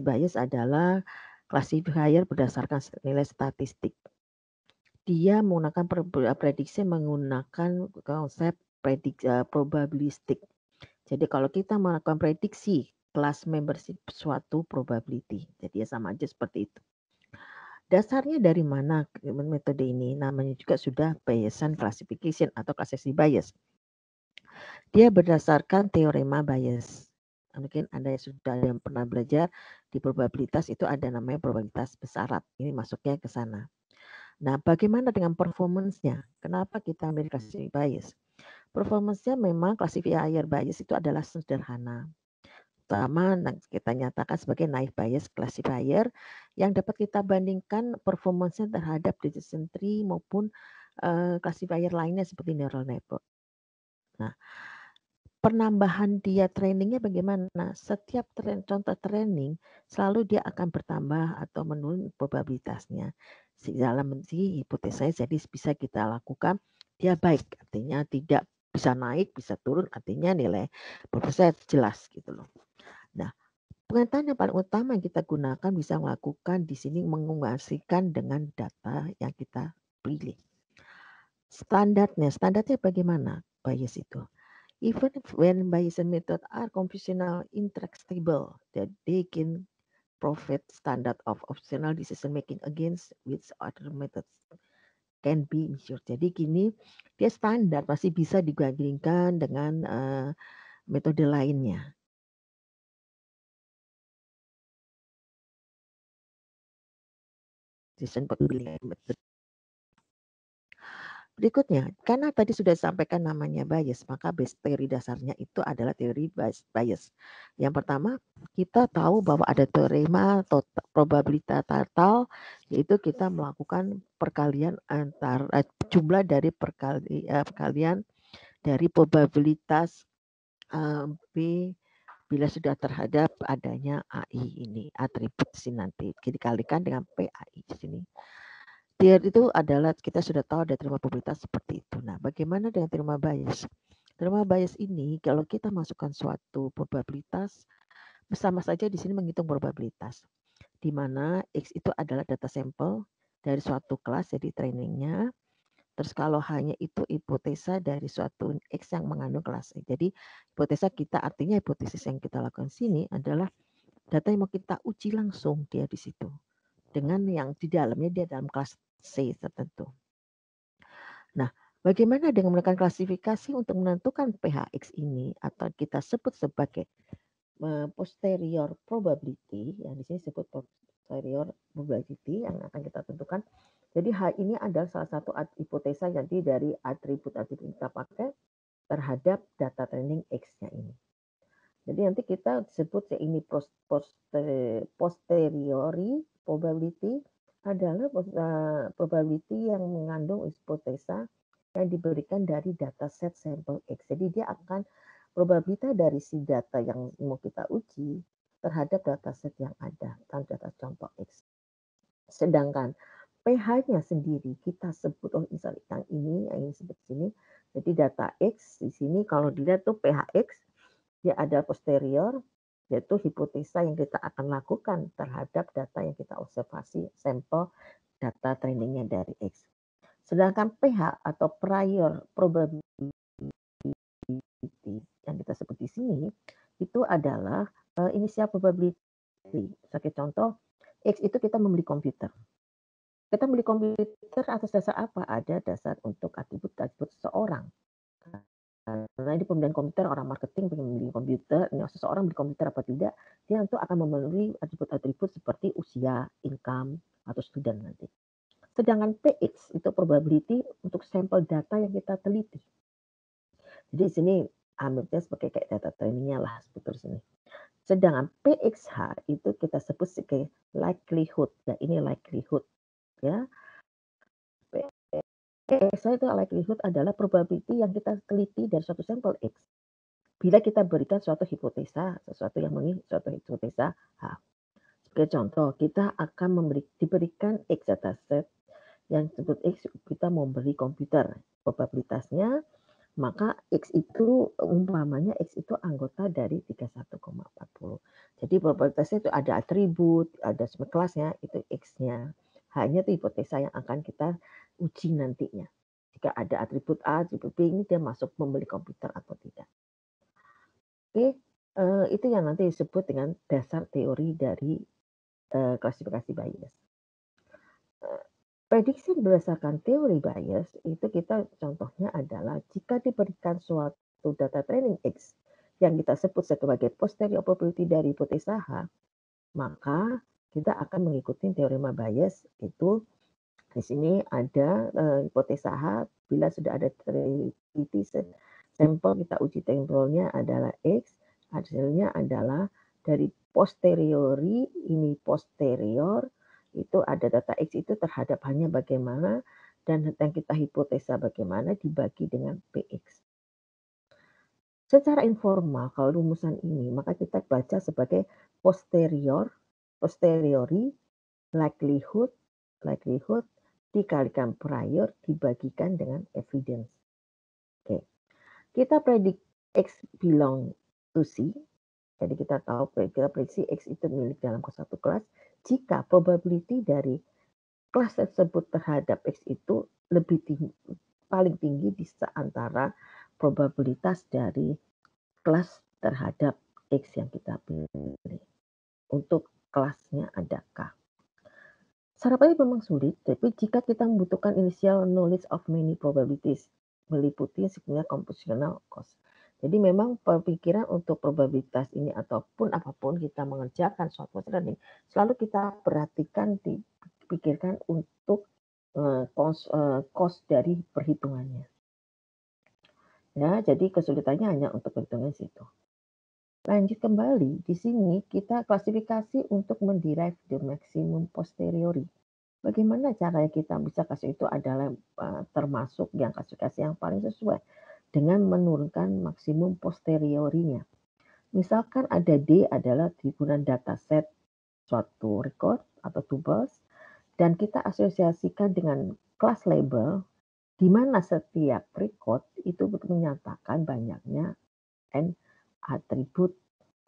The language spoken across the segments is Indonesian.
bias adalah classifier berdasarkan nilai statistik. Dia menggunakan prediksi menggunakan konsep probabilistik. Jadi kalau kita melakukan prediksi kelas membership suatu probability, jadi ya sama aja seperti itu. Dasarnya dari mana metode ini? Namanya juga sudah Bayesian classification atau klasifikasi bias. Dia berdasarkan teorema Bayes. Mungkin Anda sudah yang pernah belajar di probabilitas itu ada namanya probabilitas bersyarat. Ini masuknya ke sana. Nah, bagaimana dengan performance-nya? Kenapa kita ambil klasifikasi bias? Performance-nya memang classifier bias itu adalah sederhana. Pertama, kita nyatakan sebagai naive bias classifier yang dapat kita bandingkan performance-nya terhadap decision tree maupun classifier lainnya seperti neural network. Nah, penambahan dia trainingnya bagaimana? Setiap contoh training selalu dia akan bertambah atau menurun probabilitasnya. Dalam hipotesanya jadi bisa kita lakukan dia baik, artinya tidak bisa naik, bisa turun, artinya nilai probabilitasnya jelas gitu loh. Nah, pengetahuan yang paling utama yang kita gunakan bisa melakukan di sini mengumumkan dengan data yang kita pilih. Standarnya bagaimana bias itu? Even when Bayesian method are computational intractable, that they can provide standard of optional decision making against which other methods can be measured. Jadi gini, dia standar masih bisa dibandingkan dengan metode lainnya. Decision method. Berikutnya, karena tadi sudah disampaikan namanya bias, maka teori dasarnya itu adalah teori bias. Yang pertama, kita tahu bahwa ada teorema probabilitas total, yaitu kita melakukan perkalian antara jumlah dari perkalian dari probabilitas B bila sudah terhadap adanya AI ini, atribut sini nanti dikalikan dengan PAI di sini. Teori itu adalah kita sudah tahu ada teorema probabilitas seperti itu. Nah, bagaimana dengan teorema bias? Teorema bias ini kalau kita masukkan suatu probabilitas bersama saja di sini menghitung probabilitas. Di mana X itu adalah data sampel dari suatu kelas jadi trainingnya. Terus kalau hanya itu hipotesa dari suatu X yang mengandung kelas. Jadi hipotesa kita artinya hipotesis yang kita lakukan sini adalah data yang mau kita uji langsung dia di situ. Dengan yang di dalamnya dia dalam kelas C tertentu. Nah, bagaimana dengan menggunakan klasifikasi untuk menentukan PHX ini atau kita sebut sebagai posterior probability, yang di sini disebut posterior probability yang akan kita tentukan. Jadi H ini adalah salah satu hipotesa jadi dari atribut-atribut kita pakai terhadap data training X-nya ini. Jadi nanti kita sebut ini posteriori probability adalah probability yang mengandung hipotesa yang diberikan dari dataset sampel X. Jadi dia akan probabilitas dari si data yang mau kita uji terhadap dataset yang ada, data contoh X. Sedangkan pH-nya sendiri kita sebut misalnya yang ini sebut sini. Jadi data X di sini kalau dilihat tuh pH X dia ada posterior, yaitu hipotesa yang kita akan lakukan terhadap data yang kita observasi sampel data trainingnya dari X. Sedangkan pH atau prior probability yang kita sebut di sini itu adalah inisial probability. Sebagai contoh, X itu kita membeli komputer. Kita membeli komputer atas dasar apa? Ada dasar untuk atribut-atribut seseorang. Karena di pembelian komputer orang marketing pengen beli komputer, seseorang beli komputer apa tidak, dia tentu akan memenuhi atribut-atribut seperti usia, income, atau student nanti. Sedangkan PX itu probability untuk sampel data yang kita teliti. Jadi di sini ambilnya sebagai kayak data trainingnya lah seperti sini. Sedangkan PXH itu kita sebut sebagai likelihood. Nah ini likelihood ya. PXH itu likelihood adalah probability yang kita teliti dari suatu sampel X. Bila kita berikan suatu hipotesa, sesuatu yang mengikuti suatu hipotesa H. Sebagai contoh, kita akan diberikan X dataset yang disebut X, kita mau beli komputer. Probabilitasnya, maka X itu umpamanya X itu anggota dari 31,40. Jadi probabilitasnya itu ada atribut, ada kelasnya, itu X-nya. Hanya itu hipotesa yang akan kita uji nantinya. Jika ada atribut A, atribut B, ini dia masuk membeli komputer atau tidak. Oke, itu yang nanti disebut dengan dasar teori dari klasifikasi bias. Prediksi berdasarkan teori bias itu kita contohnya adalah jika diberikan suatu data training X yang kita sebut sebagai posterior probability dari hipotesa H, maka kita akan mengikuti teorema bias itu di sini ada hipotesa H bila sudah ada teliti sampel kita uji sampelnya adalah X, hasilnya adalah dari posteriori ini posterior itu ada data X itu terhadap hanya bagaimana dan yang kita hipotesa bagaimana dibagi dengan PX. Secara informal kalau rumusan ini maka kita baca sebagai posteriori likelihood dikalikan prior dibagikan dengan evidence. Oke. Kita predik X belong to C. Jadi kita tahu kita prediksi X itu milik dalam satu kelas jika probability dari kelas tersebut terhadap X itu lebih tinggi, paling tinggi di antara probabilitas dari kelas terhadap X yang kita pilih. Untuk kelasnya ada K. Sarapannya memang sulit, tapi jika kita membutuhkan initial knowledge of many probabilities, meliputi sebenarnya compositional cost. Jadi memang pemikiran untuk probabilitas ini ataupun apapun kita mengerjakan suatu learning, selalu kita perhatikan, dipikirkan untuk cost dari perhitungannya. Ya, jadi kesulitannya hanya untuk perhitungan situ. Lanjut kembali, di sini kita klasifikasi untuk menderive the maximum posteriori. Bagaimana caranya kita bisa kasih itu adalah termasuk yang klasifikasi yang paling sesuai dengan menurunkan maksimum posteriorinya. Misalkan ada D adalah timbunan dataset suatu record atau tuples dan kita asosiasikan dengan kelas label di mana setiap record itu menyatakan banyaknya n atribut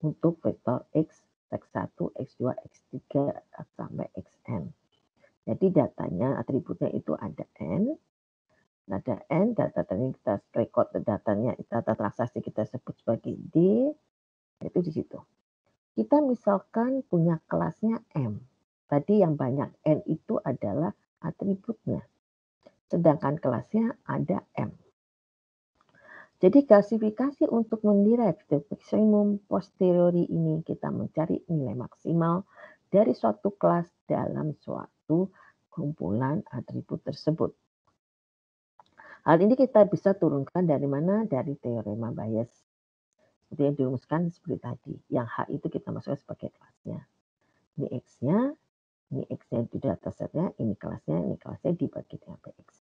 untuk vektor X, X1, X2, X3 sampai Xn. Jadi datanya, atributnya itu ada N, data tadi kita record datanya, data transaksi kita sebut sebagai D, itu di situ. Kita misalkan punya kelasnya M, tadi yang banyak N itu adalah atributnya, sedangkan kelasnya ada M. Jadi klasifikasi untuk menderive the maximum posteriori ini kita mencari nilai maksimal dari suatu kelas dalam suatu kumpulan atribut tersebut. Hal ini kita bisa turunkan dari mana? Dari teorema bias. Seperti yang dirumuskan seperti tadi. Yang H itu kita masukkan sebagai kelasnya. Ini X-nya, ini X-nya di datasetnya, ini kelasnya dibagi dengan PX.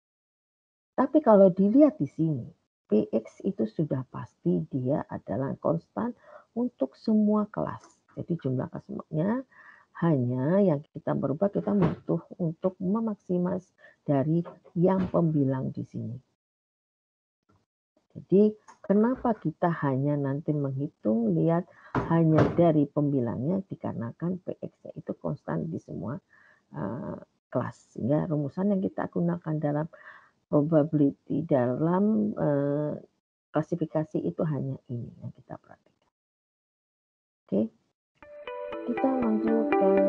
Tapi kalau dilihat di sini, PX itu sudah pasti dia adalah konstan untuk semua kelas. Jadi jumlah kelasnya hanya yang kita berubah kita butuh untuk memaksimal dari yang pembilang di sini. Jadi kenapa kita hanya nanti menghitung lihat hanya dari pembilangnya dikarenakan PX itu konstan di semua kelas. Sehingga rumusan yang kita gunakan dalam probability dalam klasifikasi itu hanya ini yang kita perhatikan. Oke, kita lanjut ke